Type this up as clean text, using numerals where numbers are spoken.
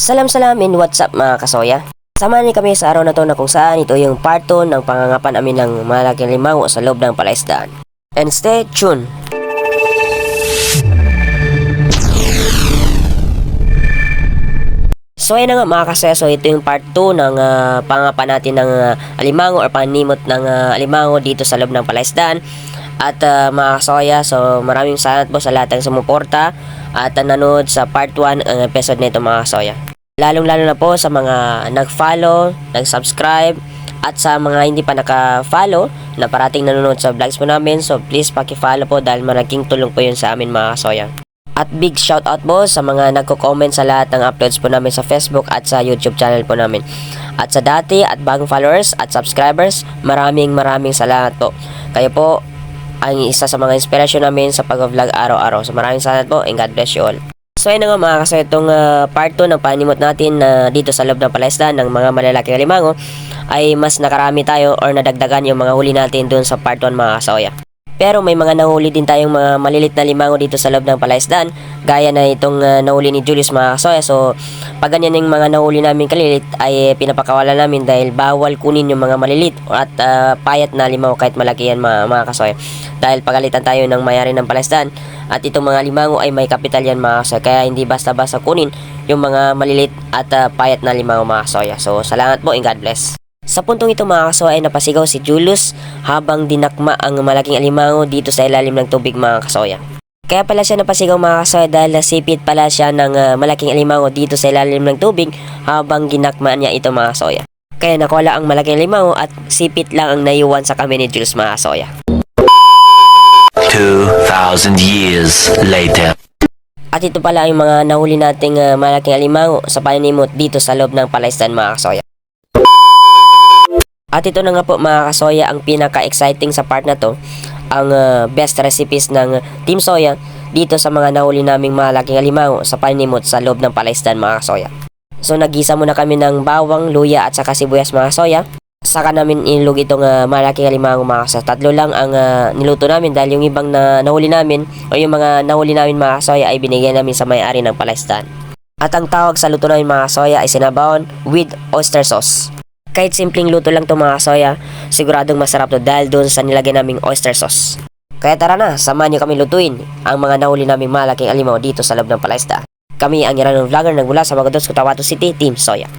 Salam and what's up mga kasoya? Samahan niyo kami sa araw na to na kung saan ito yung part 2 ng pangangapan amin ng malaking limango sa loob ng palaisdaan. And stay tuned! So ayun na nga mga kasoya, so ito yung part 2 ng pangangapan natin ng alimango or panimot ng alimango dito sa loob ng palaisdaan. At mga kasoya, so maraming salamat po sa lahat ng sumuporta at nanood sa part 1 ang episode nito mga kasoya. Lalong-lalo na po sa mga nag-follow, nag-subscribe, at sa mga hindi pa naka-follow na parating nanonood sa vlogs po namin. So please paki-follow po dahil malaking tulong po yun sa amin mga kasoya. At big shoutout po sa mga nagko-comment sa lahat ng uploads po namin sa Facebook at sa YouTube channel po namin. At sa dati at bagong followers at subscribers, maraming salamat po. Kayo po ang isa sa mga inspirasyon namin sa pag-vlog araw-araw. So maraming salamat po and God bless you all. So ayun na nga mga kasoya, itong part 2 ng panimot natin dito sa loob ng palaisdaan ng mga malalaking alimango ay mas nakarami tayo or nadagdagan yung mga huli natin dun sa part 1 mga kasoya. Pero may mga nahuli din tayong mga malilit na limango dito sa loob ng palaisdaan, gaya na itong nahuli ni Julius mga kasoya. So pag ganyan yung mga nahuli namin kalilit ay pinapakawalan namin dahil bawal kunin yung mga malilit at payat na limango kahit malaki yan mga kasoya. Dahil pagalitan tayo ng mayari ng palaisdaan at itong mga limango ay may kapital yan mga kasoya. Kaya hindi basta-basta kunin yung mga malilit at payat na limango mga kasoya. So salamat po and God bless. Sa puntong ito mga kasoya ay napasigaw si Julius habang dinakma ang malaking alimango dito sa ilalim ng tubig mga kasoya. Kaya pala siya napasigaw mga kasoya dahil nasipit pala siya ng malaking alimango dito sa ilalim ng tubig habang ginakma niya ito mga kasoya. Kaya nakuha ang malaking alimango at sipit lang ang naiwan sa kami ni Julius mga kasoya. 2,000 years later. At ito pala yung mga nahuli nating malaking alimango sa panimot dito sa loob ng palaisdaan mga kasoya. At ito na nga po mga kasoya ang pinaka-exciting sa part na to, ang best recipes ng Team Soya dito sa mga nahuli naming malaking alimango sa panimot sa loob ng palaisdaan mga kasoya. So nagisa muna kami ng bawang, luya at saka sibuyas mga kasoya. Saka namin inilog itong malaking alimango mga kasoya. Tatlo lang ang niluto namin dahil yung ibang nahuli namin o yung mga nahuli namin mga kasoya ay binigyan namin sa may-ari ng palaisdaan. At ang tawag sa luto namin mga kasoya ay sinabawon with oyster sauce. Kahit simpleng luto lang to mga kasoya, siguradong masarap to dahil doon sa nilagay naming oyster sauce. Kaya tara na, samahan niyo kami lutuin ang mga nahuli naming malaking alimango dito sa loob ng palaisdaan. Kami ang Iranong vlogger nagmula sa Magados, Cotabato City, Team Soya.